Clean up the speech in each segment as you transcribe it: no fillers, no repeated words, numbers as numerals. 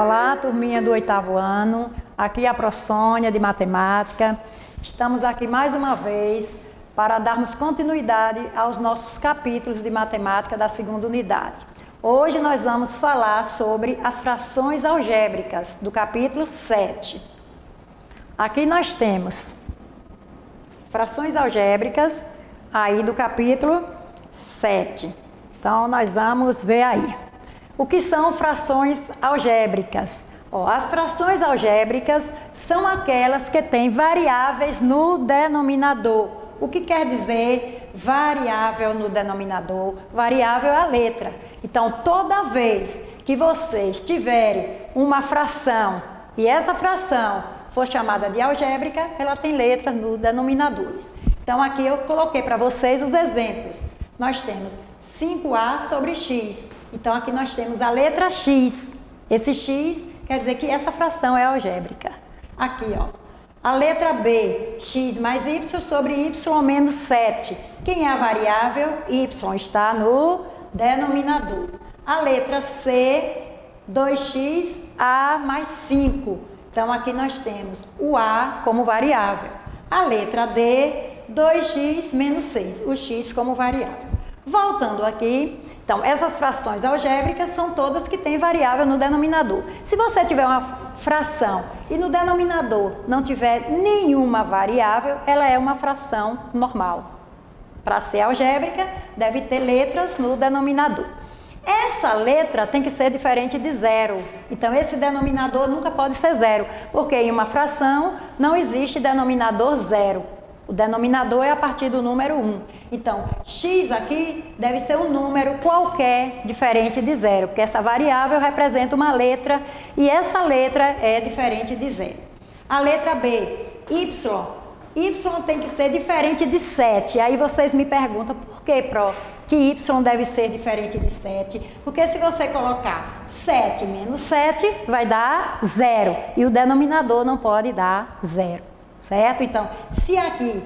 Olá, turminha do 8º ano, aqui é a Prof. Sônia de Matemática. Estamos aqui mais uma vez para darmos continuidade aos nossos capítulos de Matemática da 2ª unidade. Hoje nós vamos falar sobre as frações algébricas do capítulo 7. Aqui nós temos frações algébricas aí do capítulo 7. Então nós vamos ver aí. O que são frações algébricas? As frações algébricas são aquelas que têm variáveis no denominador. O que quer dizer variável no denominador? Variável é a letra. Então, toda vez que vocês tiverem uma fração e essa fração for chamada de algébrica, ela tem letras nos denominadores. Então, aqui eu coloquei para vocês os exemplos. Nós temos 5a sobre x. Então, aqui nós temos a letra x. Esse x quer dizer que essa fração é algébrica. Aqui, ó, a letra b, x mais y sobre y menos 7. Quem é a variável? Y está no denominador. A letra c, 2xa mais 5. Então, aqui nós temos o a como variável. A letra d, 2x menos 6, o x como variável. Voltando aqui, então, essas frações algébricas são todas que têm variável no denominador. Se você tiver uma fração e no denominador não tiver nenhuma variável, ela é uma fração normal. Para ser algébrica, deve ter letras no denominador. Essa letra tem que ser diferente de zero. Então, esse denominador nunca pode ser zero, porque em uma fração não existe denominador zero. O denominador é a partir do número 1. Então, x aqui deve ser um número qualquer diferente de zero, porque essa variável representa uma letra e essa letra é diferente de zero. A letra b, y. Y tem que ser diferente de 7. Aí vocês me perguntam, por que, Pro, que y deve ser diferente de 7? Porque se você colocar 7 menos 7, vai dar 0. E o denominador não pode dar 0. Certo? Então, se aqui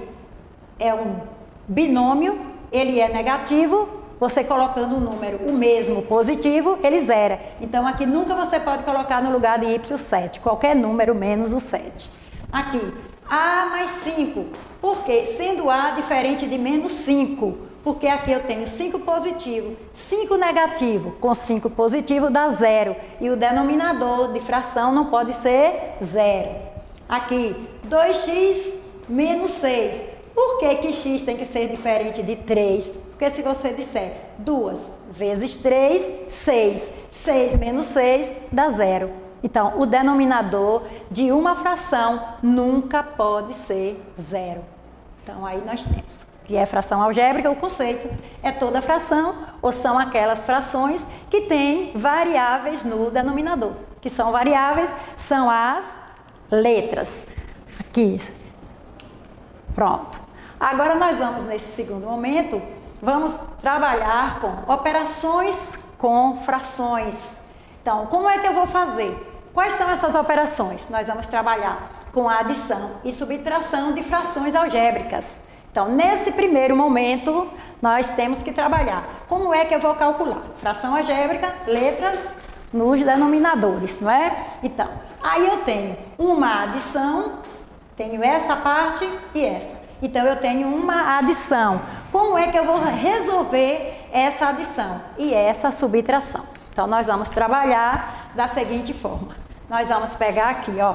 é um binômio, ele é negativo, você colocando o número, o mesmo positivo, ele zera. Então, aqui nunca você pode colocar no lugar de y 7, qualquer número menos o 7. Aqui, a mais 5. Por quê? Sendo a diferente de menos 5. Porque aqui eu tenho 5 positivo, 5 negativo, com 5 positivo dá 0. E o denominador de fração não pode ser 0. Aqui, 2x menos 6. Por que que x tem que ser diferente de 3? Porque se você disser 2 vezes 3, 6. 6 menos 6 dá 0. Então, o denominador de uma fração nunca pode ser 0. Então, aí nós temos. Que é fração algébrica, o conceito é toda fração ou são aquelas frações que têm variáveis no denominador. Que são variáveis, são as letras. Aqui. Pronto. Agora nós vamos, nesse segundo momento, vamos trabalhar com operações com frações. Então, como é que eu vou fazer? Quais são essas operações? Nós vamos trabalhar com a adição e subtração de frações algébricas. Então, nesse primeiro momento, nós temos que trabalhar. Como é que eu vou calcular? Fração algébrica, letras nos denominadores, não é? Então, aí eu tenho uma adição, tenho essa parte e essa. Então, eu tenho uma adição. Como é que eu vou resolver essa adição e essa subtração? Então, nós vamos trabalhar da seguinte forma. Nós vamos pegar aqui, ó.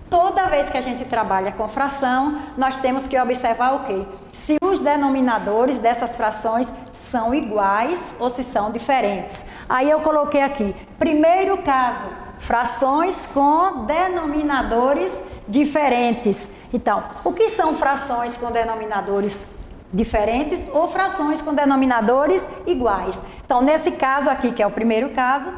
Toda vez que a gente trabalha com fração, nós temos que observar o quê? Se os denominadores dessas frações são iguais ou se são diferentes. Aí eu coloquei aqui, primeiro caso, frações com denominadores diferentes. Então, o que são frações com denominadores diferentes ou frações com denominadores iguais? Então, nesse caso aqui, que é o primeiro caso,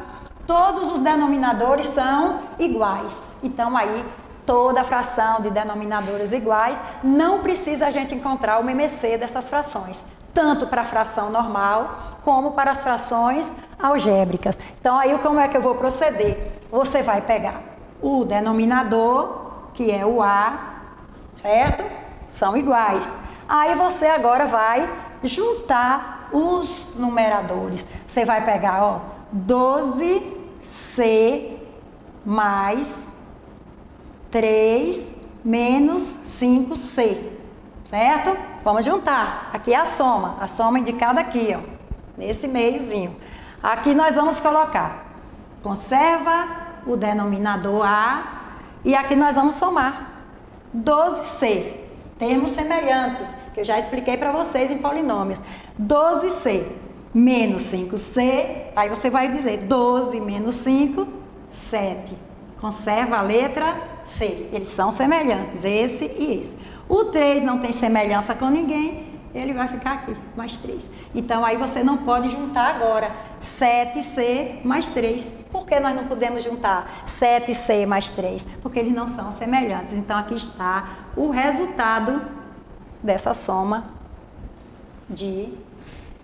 todos os denominadores são iguais. Então, aí, toda fração de denominadores iguais, não precisa a gente encontrar o MMC dessas frações, tanto para a fração normal, como para as frações algébricas. Então, aí como é que eu vou proceder? Você vai pegar o denominador, que é o A, certo? São iguais. Aí você agora vai juntar os numeradores. Você vai pegar, ó, 12C mais 3 menos 5C, certo? Vamos juntar. Aqui é a soma indicada aqui, ó, nesse meiozinho. Aqui nós vamos colocar, conserva o denominador A, e aqui nós vamos somar 12C, termos semelhantes, que eu já expliquei para vocês em polinômios. 12C menos 5C, aí você vai dizer 12 menos 5, 7. Conserva a letra C. Eles são semelhantes, esse e esse. O 3 não tem semelhança com ninguém, ele vai ficar aqui, mais 3. Então, aí você não pode juntar agora 7C mais 3. Por que nós não podemos juntar 7C mais 3? Porque eles não são semelhantes. Então, aqui está o resultado dessa soma de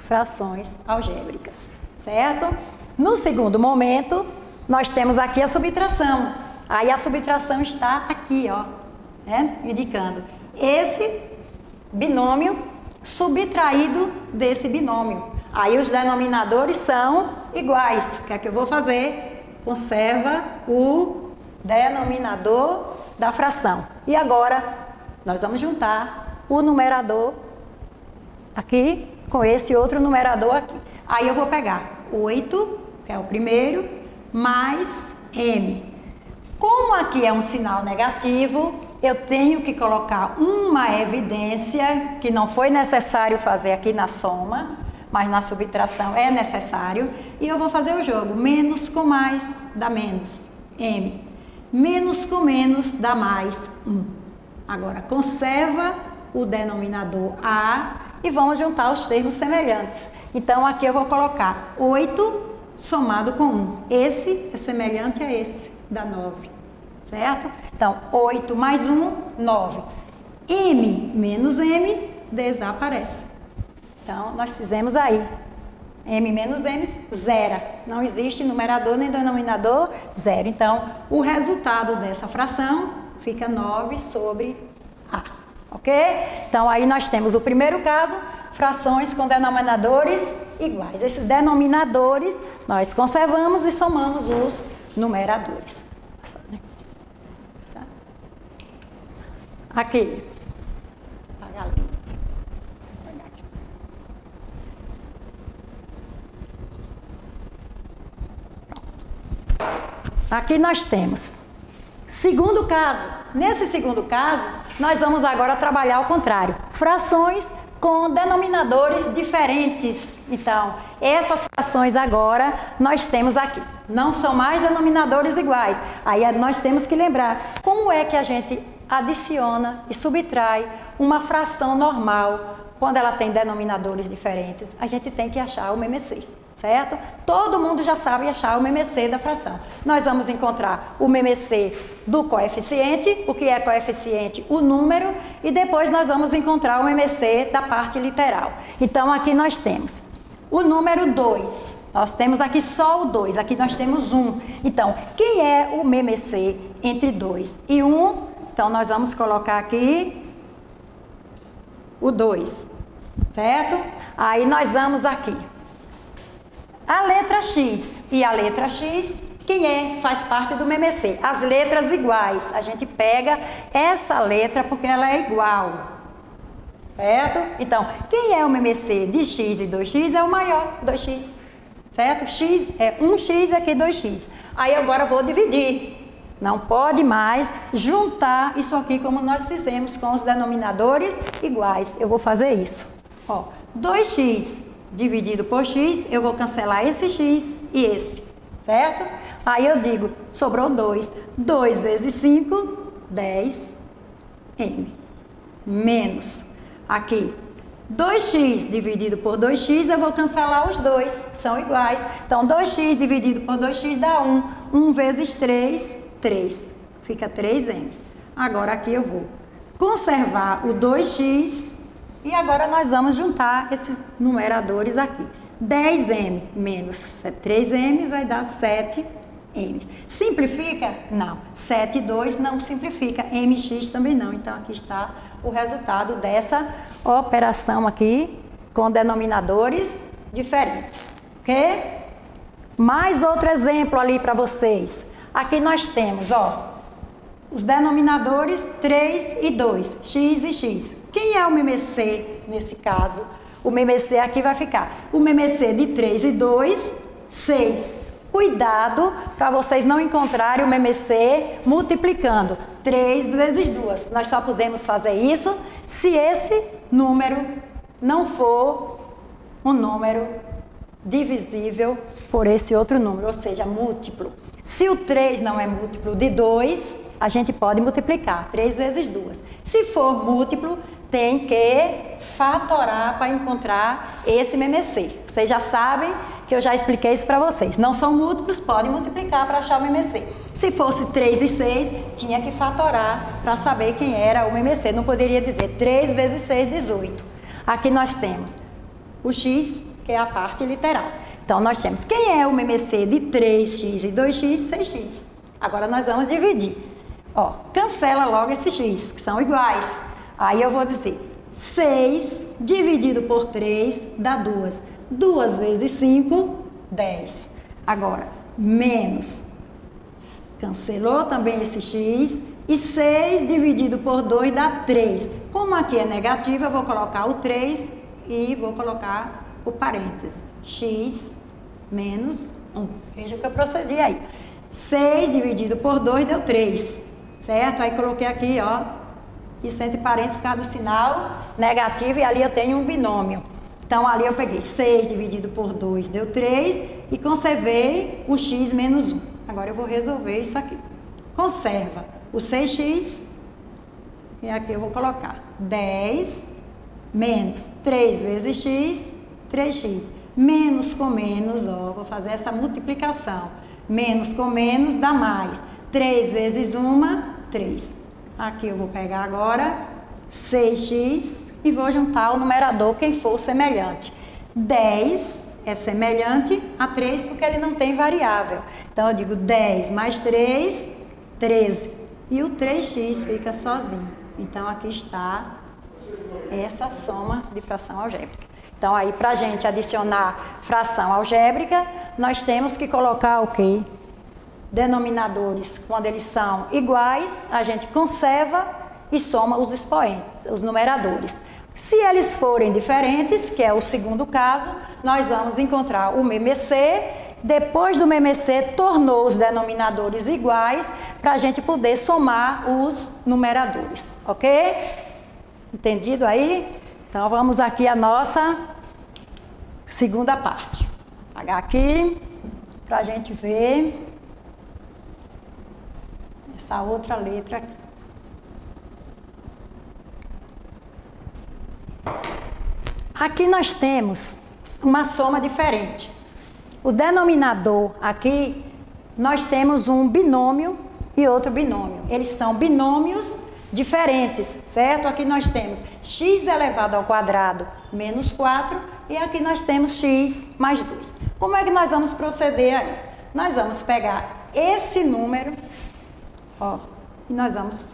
frações algébricas, certo? No segundo momento, nós temos aqui a subtração. Aí a subtração está aqui, ó, né? Indicando esse binômio subtraído desse binômio. Aí os denominadores são iguais. O que é que eu vou fazer? Conserva o denominador da fração. E agora, nós vamos juntar o numerador aqui com esse outro numerador aqui. Aí eu vou pegar 8, que é o primeiro, mais M. Como aqui é um sinal negativo, eu tenho que colocar uma evidência que não foi necessário fazer aqui na soma, mas na subtração é necessário. E eu vou fazer o jogo. Menos com mais dá menos, M. Menos com menos dá mais, 1. Agora, conserva o denominador A e vamos juntar os termos semelhantes. Então, aqui eu vou colocar 8 somado com 1. Esse é semelhante a esse, dá 9, certo? Então, 8 mais 1, 9. M menos M desaparece. Então, nós fizemos aí. M menos M, zero. Não existe numerador nem denominador, zero. Então, o resultado dessa fração fica 9 sobre A. Ok? Então, aí nós temos o primeiro caso, frações com denominadores iguais. Esses denominadores nós conservamos e somamos os numeradores. Aqui. Aqui nós temos segundo caso. Nesse segundo caso, nós vamos agora trabalhar ao contrário. Frações com denominadores diferentes. Então, essas frações agora nós temos aqui. Não são mais denominadores iguais. Aí nós temos que lembrar como é que a gente adiciona e subtrai uma fração normal quando ela tem denominadores diferentes. A gente tem que achar o MMC. Certo? Todo mundo já sabe achar o MMC da fração. Nós vamos encontrar o MMC do coeficiente, o que é coeficiente? O número, e depois nós vamos encontrar o MMC da parte literal. Então, aqui nós temos o número 2. Nós temos aqui só o 2, aqui nós temos 1. Então, quem é o MMC entre 2 e 1? Então, nós vamos colocar aqui o 2, certo? Aí nós vamos aqui. A letra X e a letra X, quem é? Faz parte do MMC. As letras iguais, a gente pega essa letra porque ela é igual, certo? Então, quem é o MMC de X e 2X é o maior, 2X, certo? X é 1X e aqui 2X. Aí agora eu vou dividir. Não pode mais juntar isso aqui como nós fizemos com os denominadores iguais. Eu vou fazer isso. Ó, 2X dividido por x, eu vou cancelar esse x e esse, certo? Aí eu digo, sobrou 2. 2 vezes 5, 10 m. Menos, aqui, 2x dividido por 2x, eu vou cancelar os dois, são iguais. Então, 2x dividido por 2x dá 1. 1 vezes 3, 3. Fica 3m. Agora, aqui eu vou conservar o 2x. E agora nós vamos juntar esses numeradores aqui. 10m menos 3m vai dar 7m. Simplifica? Não. 7 e 2 não simplifica. Mx também não. Então, aqui está o resultado dessa operação aqui com denominadores diferentes. Ok? Mais outro exemplo ali para vocês. Aqui nós temos, ó, os denominadores 3 e 2, x e x. Quem é o MMC nesse caso? O MMC aqui vai ficar o MMC de 3 e 2, 6. Cuidado para vocês não encontrarem o MMC multiplicando 3 vezes 2. Nós só podemos fazer isso se esse número não for um número divisível por esse outro número, ou seja, múltiplo. Se o 3 não é múltiplo de 2, a gente pode multiplicar 3 vezes 2. Se for múltiplo, tem que fatorar para encontrar esse MMC. Vocês já sabem que eu já expliquei isso para vocês. Não são múltiplos, pode multiplicar para achar o MMC. Se fosse 3 e 6, tinha que fatorar para saber quem era o MMC. Não poderia dizer 3 vezes 6, 18. Aqui nós temos o x, que é a parte literal. Então, nós temos quem é o MMC de 3x e 2x, 6x. Agora, nós vamos dividir. Ó, cancela logo esses x, que são iguais. Aí eu vou dizer 6 dividido por 3 dá 2. 2 vezes 5, 10. Agora, menos. Cancelou também esse x. E 6 dividido por 2 dá 3. Como aqui é negativo, eu vou colocar o 3 e vou colocar o parênteses. X menos 1. Veja o que eu procedi aí. 6 dividido por 2 deu 3. Certo? Aí coloquei aqui, ó. Isso entre parênteses por causa do sinal negativo e ali eu tenho um binômio. Então, ali eu peguei 6 dividido por 2 deu 3 e conservei o x menos 1. Agora eu vou resolver isso aqui. Conserva o 6x e aqui eu vou colocar 10 menos 3 vezes x, 3x. Menos com menos, ó, vou fazer essa multiplicação. Menos com menos dá mais. 3 vezes 1, 3. Aqui eu vou pegar agora 6x e vou juntar o numerador, quem for semelhante. 10 é semelhante a 3 porque ele não tem variável. Então eu digo 10 mais 3, 13. E o 3x fica sozinho. Então aqui está essa soma de fração algébrica. Então aí para a gente adicionar fração algébrica, nós temos que colocar o quê? Denominadores, quando eles são iguais, a gente conserva e soma os expoentes, os numeradores. Se eles forem diferentes, que é o segundo caso, nós vamos encontrar o MMC. Depois do MMC, tornou os denominadores iguais para a gente poder somar os numeradores, ok? Entendido aí? Então vamos aqui a nossa segunda parte. Vou apagar aqui para a gente ver essa outra letra aqui. Aqui nós temos uma soma diferente. O denominador aqui, nós temos um binômio e outro binômio. Eles são binômios diferentes, certo? Aqui nós temos x elevado ao quadrado menos 4 e aqui nós temos x mais 2. Como é que nós vamos proceder aí? Nós vamos pegar esse número, ó, e nós vamos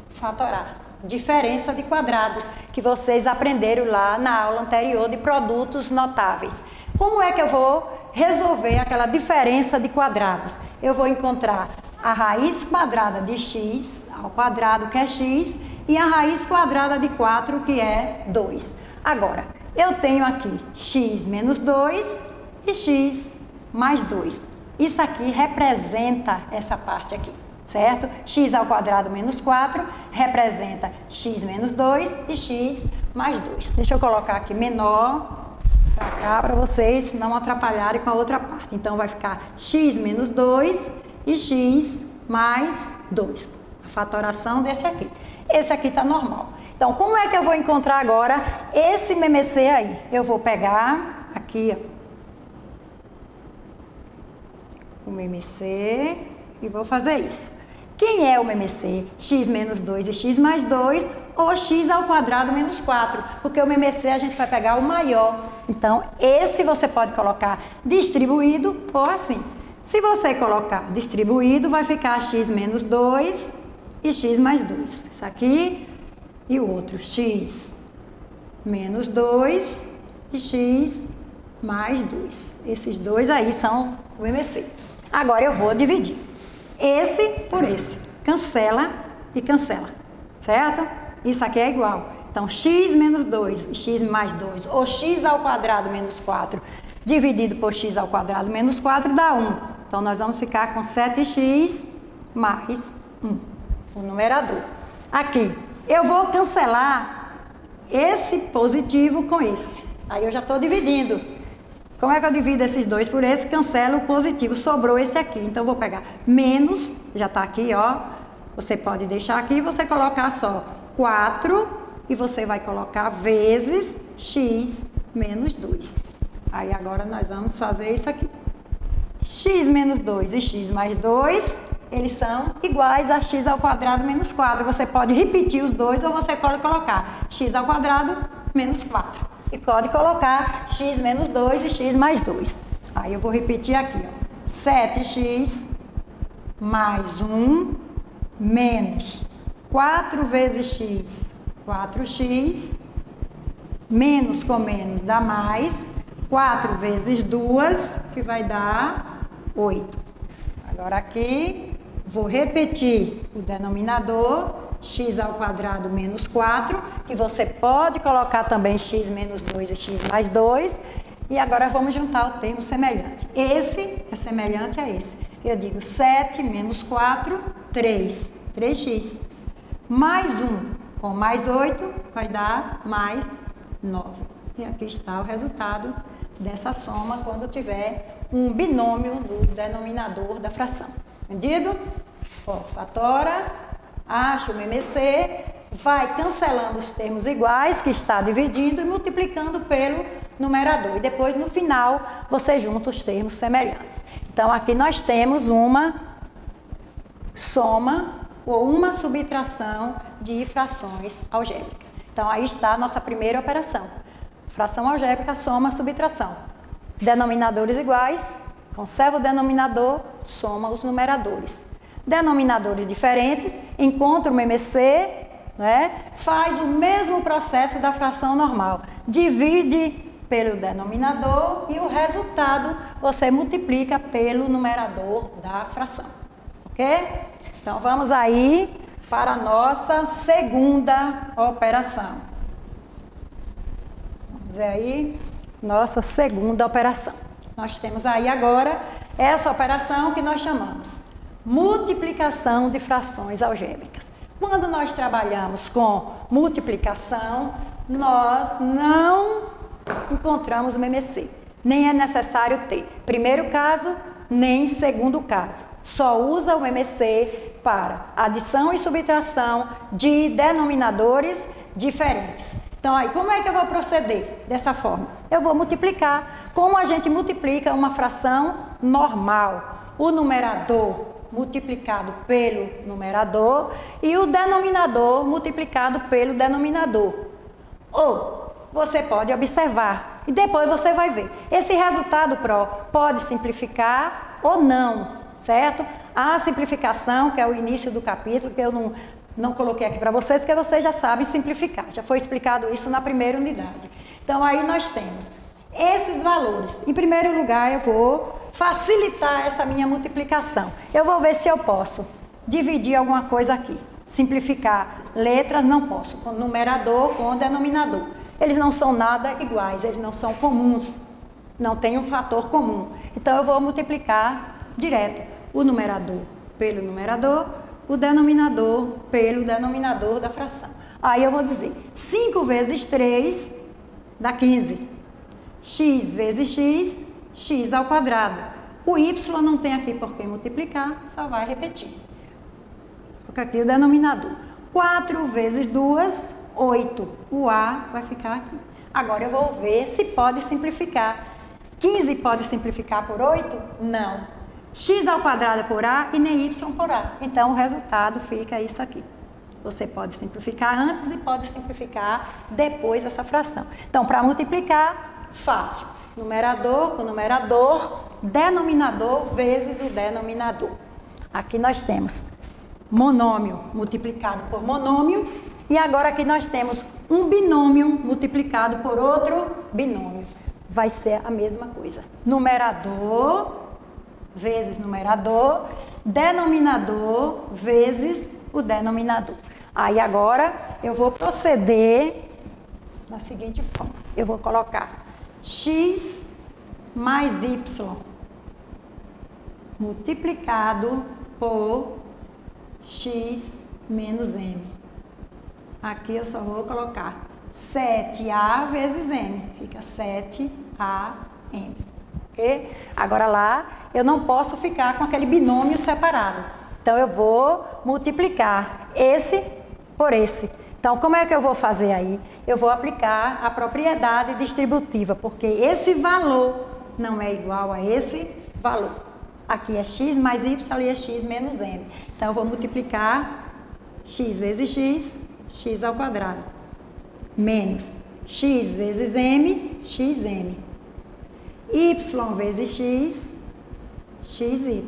fatorar. Diferença de quadrados, que vocês aprenderam lá na aula anterior de produtos notáveis. Como é que eu vou resolver aquela diferença de quadrados? Eu vou encontrar a raiz quadrada de x ao quadrado, que é x, e a raiz quadrada de 4, que é 2. Agora, eu tenho aqui x menos 2 e x mais 2. Isso aqui representa essa parte aqui, certo? X ao quadrado menos 4 representa x menos 2 e x mais 2. Deixa eu colocar aqui menor para cá, para vocês não atrapalharem com a outra parte. Então, vai ficar x menos 2 e x mais 2. A fatoração desse aqui. Esse aqui está normal. Então, como é que eu vou encontrar agora esse MMC aí? Eu vou pegar aqui, ó, o MMC e vou fazer isso. Quem é o MMC? X menos 2 e x mais 2 ou x ao quadrado menos 4? Porque o MMC a gente vai pegar o maior. Então, esse você pode colocar distribuído ou assim. Se você colocar distribuído, vai ficar x menos 2 e x mais 2. Isso aqui e o outro, x menos 2 e x mais 2. Esses dois aí são o MMC. Agora eu vou dividir. esse por esse. Cancela e cancela, certo? Isso aqui é igual. Então, x menos 2, x mais 2, ou x ao quadrado menos 4, dividido por x ao quadrado menos 4, dá 1. Então, nós vamos ficar com 7x mais 1, o numerador. Aqui, eu vou cancelar esse positivo com esse. Aí eu já estou dividindo. Como é que eu divido esses dois por esse? Cancelo o positivo, sobrou esse aqui. Então, eu vou pegar menos, já está aqui, ó. Você pode deixar aqui e você colocar só 4 e você vai colocar vezes x menos 2. Aí agora nós vamos fazer isso aqui. X menos 2 e x mais 2, eles são iguais a x ao quadrado menos 4. Você pode repetir os dois ou você pode colocar x ao quadrado menos 4. E pode colocar x menos 2 e x mais 2. Aí eu vou repetir aqui, ó. 7x mais 1 menos 4 vezes x, 4x, menos com menos dá mais, 4 vezes 2, que vai dar 8. Agora aqui, vou repetir o denominador, x ao quadrado menos 4, que você pode colocar também x menos 2 e x mais 2, e agora vamos juntar o termo semelhante. Esse é semelhante a esse. Eu digo 7 menos 4, 3, 3x, mais 1. Com mais 8, vai dar mais 9. E aqui está o resultado dessa soma quando tiver um binômio do denominador da fração. Entendido? Ó, fatora, acha o MMC, vai cancelando os termos iguais que está dividindo e multiplicando pelo numerador. E depois, no final, você junta os termos semelhantes. Então, aqui nós temos uma soma ou uma subtração de frações algébricas. Então, aí está a nossa primeira operação. Fração algébrica, soma, subtração. Denominadores iguais, conserva o denominador, soma os numeradores. Denominadores diferentes, encontra o MMC, né? Faz o mesmo processo da fração normal. Divide pelo denominador e o resultado você multiplica pelo numerador da fração. Ok? Então, vamos aí para a nossa segunda operação. Vamos ver aí, nossa segunda operação. Nós temos aí agora essa operação que nós chamamos multiplicação de frações algébricas. Quando nós trabalhamos com multiplicação, nós não encontramos o MMC. Nem é necessário ter primeiro caso, nem segundo caso. Só usa o MMC para adição e subtração de denominadores diferentes. Então, aí, como é que eu vou proceder? Dessa forma, eu vou multiplicar. Como a gente multiplica uma fração normal? O numerador multiplicado pelo numerador e o denominador multiplicado pelo denominador. Ou você pode observar e depois você vai ver. Esse resultado pode simplificar ou não, certo? A simplificação, que é o início do capítulo, que eu não coloquei aqui para vocês, porque vocês já sabem simplificar. Já foi explicado isso na primeira unidade. Então, aí nós temos esses valores. Em primeiro lugar, eu vou facilitar essa minha multiplicação. Eu vou ver se eu posso dividir alguma coisa aqui. Simplificar letras, não posso. Com numerador, com denominador. Eles não são nada iguais, eles não são comuns. Não tem um fator comum. Então, eu vou multiplicar direto o numerador pelo numerador, o denominador pelo denominador da fração. Aí eu vou dizer 5 vezes 3 dá 15. X vezes x, x ao quadrado. O y não tem aqui por que multiplicar, só vai repetir. Porque aqui o denominador. 4 vezes 2, 8. O a vai ficar aqui. Agora eu vou ver se pode simplificar. 15 pode simplificar por 8? Não. X ao quadrado é por a e nem y por a. Então, o resultado fica isso aqui. Você pode simplificar antes e pode simplificar depois dessa fração. Então, para multiplicar, fácil. Numerador com numerador, denominador vezes o denominador. Aqui nós temos monômio multiplicado por monômio. E agora aqui nós temos um binômio multiplicado por outro binômio. Vai ser a mesma coisa. Numerador vezes numerador, denominador vezes o denominador. Aí agora eu vou proceder da seguinte forma. Eu vou colocar x mais y multiplicado por x menos m. Aqui eu só vou colocar 7a vezes m. Fica 7am. Ok? Agora lá, eu não posso ficar com aquele binômio separado. Então, eu vou multiplicar esse por esse. Então, como é que eu vou fazer aí? Eu vou aplicar a propriedade distributiva, porque esse valor não é igual a esse valor. Aqui é x mais y e é x menos m. Então, eu vou multiplicar x vezes x, x ao quadrado, menos x vezes m, xm. Y vezes x, xy.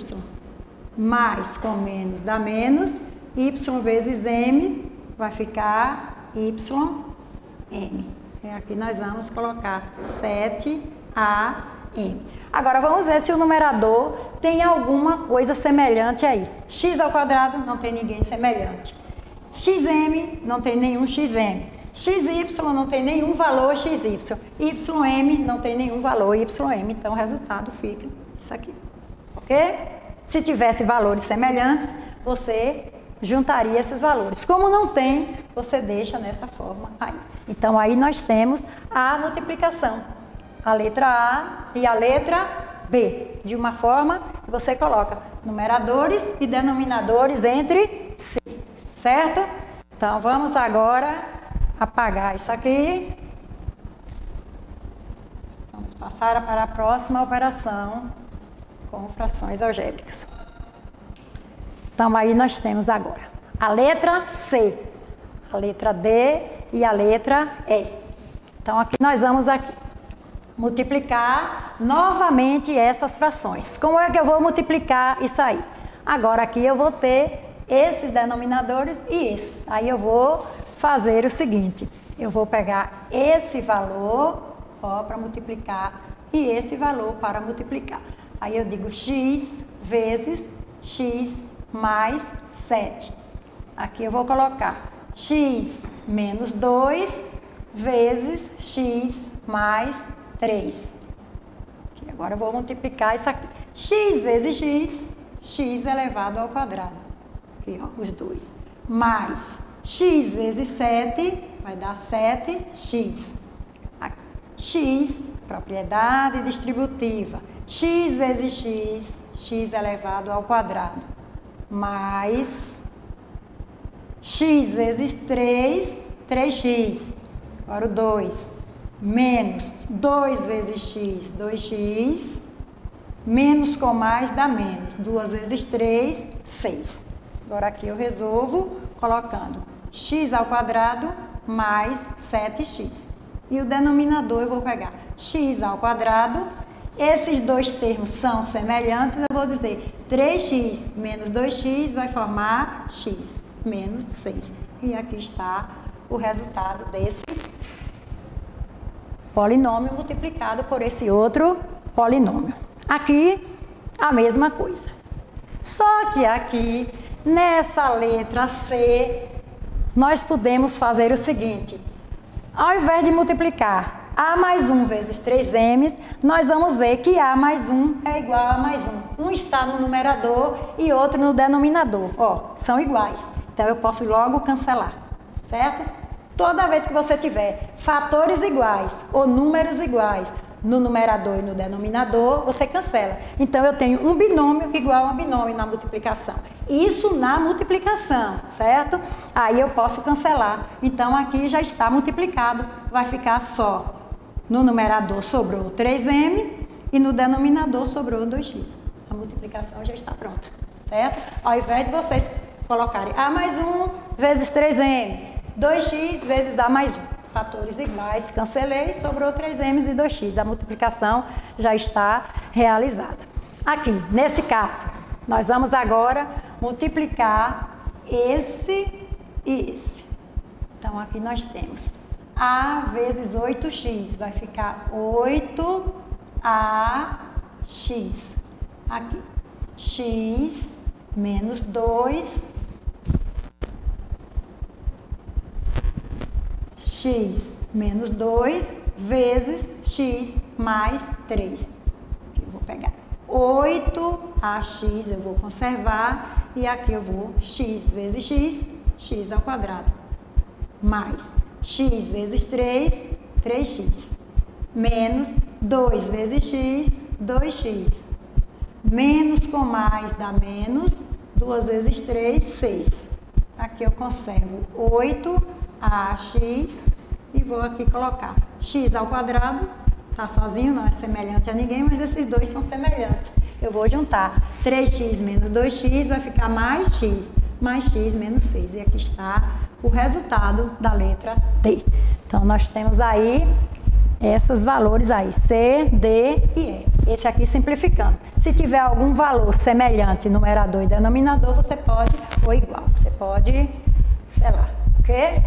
Mais com menos dá menos, y vezes m vai ficar ym. E aqui nós vamos colocar 7am. Agora vamos ver se o numerador tem alguma coisa semelhante aí. X ao quadrado não tem ninguém semelhante. Xm não tem nenhum xm. XY não tem nenhum valor XY. YM não tem nenhum valor YM. Então o resultado fica isso aqui. Ok? Se tivesse valores semelhantes, você juntaria esses valores. Como não tem, você deixa nessa forma aí. Então aí nós temos a multiplicação. A letra A e a letra B. De uma forma que você coloca numeradores e denominadores entre si. Certo? Então vamos agora apagar isso aqui. Vamos passar para a próxima operação com frações algébricas. Então, aí nós temos agora a letra C, a letra D e a letra E. Então, aqui nós vamos multiplicar novamente essas frações. Como é que eu vou multiplicar isso aí? Agora, aqui eu vou ter esses denominadores e esses. Aí eu vou fazer o seguinte, eu vou pegar esse valor para multiplicar e esse valor para multiplicar. Aí eu digo x vezes x mais 7. Aqui eu vou colocar x menos 2 vezes x mais 3. Aqui, agora eu vou multiplicar isso aqui. X vezes x, x elevado ao quadrado. Aqui, ó, os dois. Mais x vezes 7 vai dar 7x. X, propriedade distributiva. X vezes x, x elevado ao quadrado. Mais x vezes 3, 3x. Agora o 2. Menos 2 vezes x, 2x. Menos com mais dá menos. 2 vezes 3, 6. Agora aqui eu resolvo colocando x ao quadrado mais 7x. E o denominador eu vou pegar x ao quadrado. Esses dois termos são semelhantes, eu vou dizer 3x menos 2x vai formar x menos 6. E aqui está o resultado desse polinômio multiplicado por esse outro polinômio. Aqui, a mesma coisa. Só que aqui, nessa letra C, nós podemos fazer o seguinte. Ao invés de multiplicar A mais 1 vezes 3m, nós vamos ver que A mais 1 é igual a mais 1. Um está no numerador e outro no denominador. Ó, são iguais. Então, eu posso logo cancelar. Certo? Toda vez que você tiver fatores iguais ou números iguais no numerador e no denominador, você cancela. Então, eu tenho um binômio igual a um binômio na multiplicação. Isso na multiplicação, certo? Aí eu posso cancelar. Então, aqui já está multiplicado. Vai ficar só no numerador sobrou 3m e no denominador sobrou 2x. A multiplicação já está pronta, certo? Ao invés de vocês colocarem A mais 1 vezes 3m, 2x vezes A mais 1. Fatores iguais, cancelei, sobrou 3m e 2x. A multiplicação já está realizada. Aqui, nesse caso, nós vamos agora multiplicar esse e esse. Então, aqui nós temos A vezes 8x, vai ficar 8ax. Aqui, x menos 2 x menos 2 vezes x mais 3. Aqui eu vou pegar 8ax, eu vou conservar, e aqui eu vou x vezes x, x ao quadrado, mais x vezes 3, 3x, menos 2 vezes x, 2x, menos com mais dá menos, 2 vezes 3, 6. Aqui eu conservo 8ax e vou aqui colocar x ao quadrado, tá sozinho, não é semelhante a ninguém, mas esses dois são semelhantes. Eu vou juntar 3x menos 2x, vai ficar mais x menos 6. E aqui está o resultado da letra D. Então, nós temos aí esses valores aí, C, D e E. Esse aqui simplificando. Se tiver algum valor semelhante, numerador e denominador, você pode, ou igual, você pode, sei lá, ok?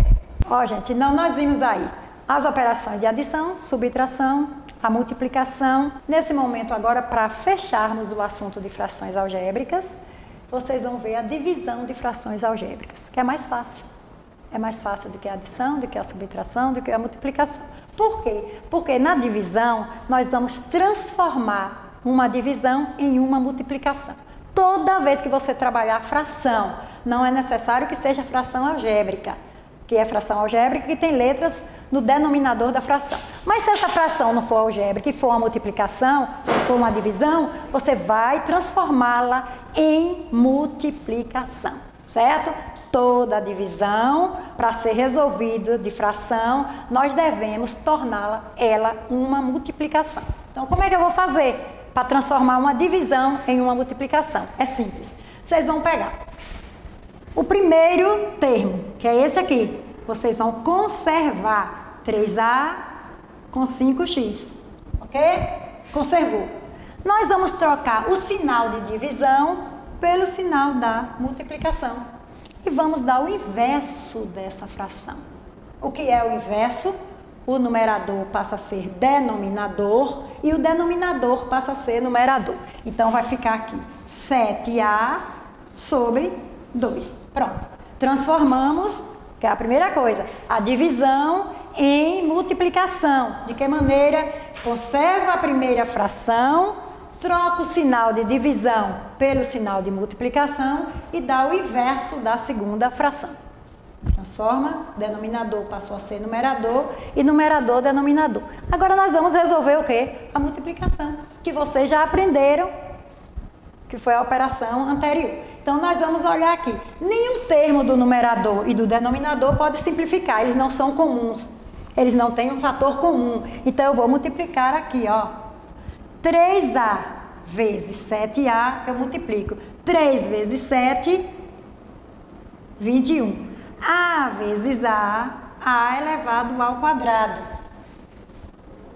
Ó, gente, então nós vimos aí as operações de adição, subtração, a multiplicação. Nesse momento agora, para fecharmos o assunto de frações algébricas, vocês vão ver a divisão de frações algébricas, que é mais fácil. É mais fácil do que a adição, do que a subtração, do que a multiplicação. Por quê? Porque na divisão nós vamos transformar uma divisão em uma multiplicação. Toda vez que você trabalhar fração, não é necessário que seja fração algébrica, que é fração algébrica que tem letras no denominador da fração. Mas se essa fração não for algébrica e for uma multiplicação, for uma divisão, você vai transformá-la em multiplicação, certo? Toda divisão, para ser resolvida de fração, nós devemos torná-la uma multiplicação. Então, como é que eu vou fazer para transformar uma divisão em uma multiplicação? É simples. Vocês vão pegar o primeiro termo, que é esse aqui. Vocês vão conservar 3a com 5x, ok? Conservou. Nós vamos trocar o sinal de divisão pelo sinal da multiplicação. E vamos dar o inverso dessa fração. O que é o inverso? O numerador passa a ser denominador e o denominador passa a ser numerador. Então, vai ficar aqui 7a sobre 2. Pronto. Transformamos, que é a primeira coisa, a divisão em multiplicação. De que maneira? Conserva a primeira fração, troca o sinal de divisão pelo sinal de multiplicação e dá o inverso da segunda fração. Transforma, denominador passou a ser numerador e numerador denominador. Agora nós vamos resolver o quê? A multiplicação, que vocês já aprenderam, que foi a operação anterior. Então nós vamos olhar aqui. Nenhum termo do numerador e do denominador pode simplificar, eles não são comuns. Eles não têm um fator comum. Então eu vou multiplicar aqui, ó. 3a vezes 7a, eu multiplico. 3 vezes 7, 21. A vezes a elevado ao quadrado.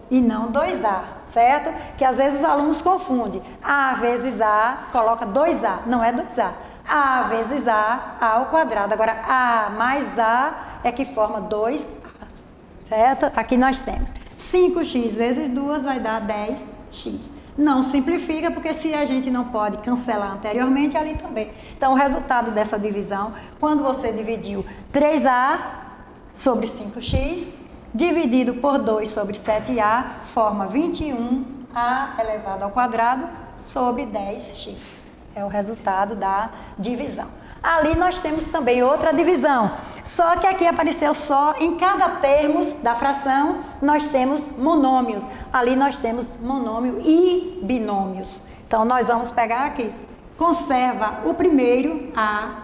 E não 2a, certo? Que às vezes os alunos confundem. A vezes a, coloca 2a, não é 2a. A vezes a ao quadrado. Agora, a mais a é que forma 2a, certo? Aqui nós temos 5x vezes 2 vai dar 10x. Não simplifica, porque se a gente não pode cancelar anteriormente, ali também. Então, o resultado dessa divisão, quando você dividiu 3a sobre 5x, dividido por 2 sobre 7a, forma 21a elevado ao quadrado sobre 10x. É o resultado da divisão. Ali nós temos também outra divisão, só que aqui apareceu só em cada termo da fração, nós temos monômios. Ali nós temos monômio e binômios. Então, nós vamos pegar aqui. Conserva o primeiro, a,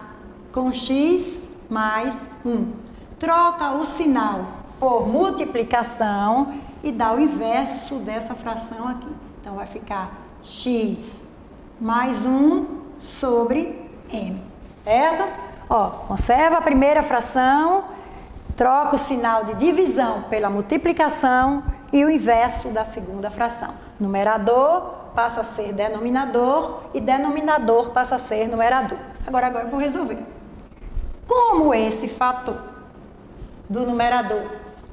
com x mais 1. Troca o sinal por multiplicação e dá o inverso dessa fração aqui. Então, vai ficar x mais 1 sobre m. Certo? Ó, conserva a primeira fração, troca o sinal de divisão pela multiplicação e o inverso da segunda fração. Numerador passa a ser denominador e denominador passa a ser numerador. Agora eu vou resolver. Como esse fator do numerador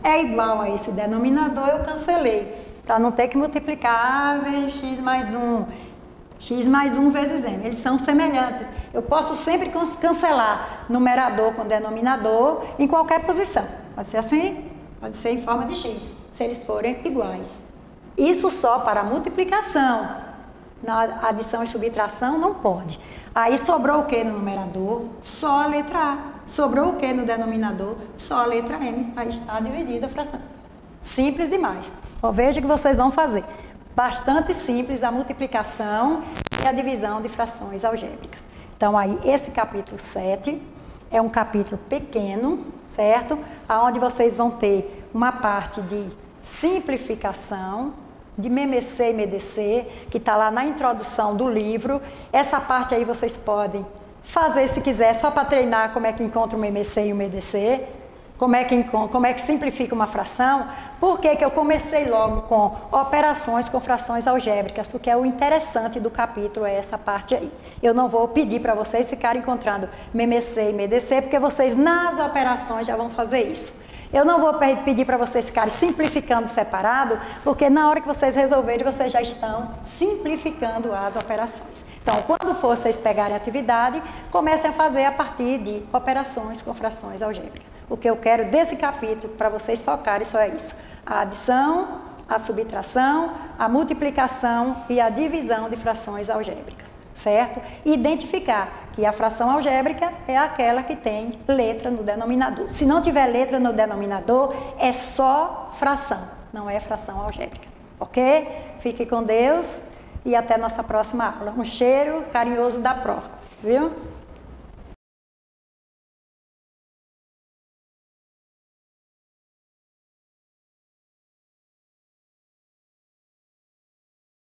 é igual a esse denominador, eu cancelei, para não ter que multiplicar a vezes x mais 1. x mais 1 vezes m. Eles são semelhantes. Eu posso sempre cancelar numerador com denominador em qualquer posição. Pode ser assim, pode ser em forma de x, se eles forem iguais. Isso só para a multiplicação. Na adição e subtração não pode. Aí sobrou o que no numerador? Só a letra A. Sobrou o que no denominador? Só a letra M. Aí está dividida a fração. Simples demais. Então, veja que vocês vão fazer. Bastante simples a multiplicação e a divisão de frações algébricas. Então, aí, esse capítulo 7 é um capítulo pequeno, certo? Onde vocês vão ter uma parte de simplificação, de MMC e MDC, que está lá na introdução do livro. Essa parte aí vocês podem fazer, se quiser, só para treinar como é que encontra o MMC e o MDC, como é que simplifica uma fração. Por que que eu comecei logo com operações com frações algébricas? Porque é o interessante do capítulo, é essa parte aí. Eu não vou pedir para vocês ficarem encontrando MMC e MDC, porque vocês nas operações já vão fazer isso. Eu não vou pedir para vocês ficarem simplificando separado, porque na hora que vocês resolverem, vocês já estão simplificando as operações. Então, quando for vocês pegarem a atividade, comecem a fazer a partir de operações com frações algébricas. O que eu quero desse capítulo, para vocês focarem, só é isso. A adição, a subtração, a multiplicação e a divisão de frações algébricas, certo? Identificar que a fração algébrica é aquela que tem letra no denominador. Se não tiver letra no denominador, é só fração, não é fração algébrica, ok? Fique com Deus e até nossa próxima aula. Um cheiro carinhoso da Pró, viu?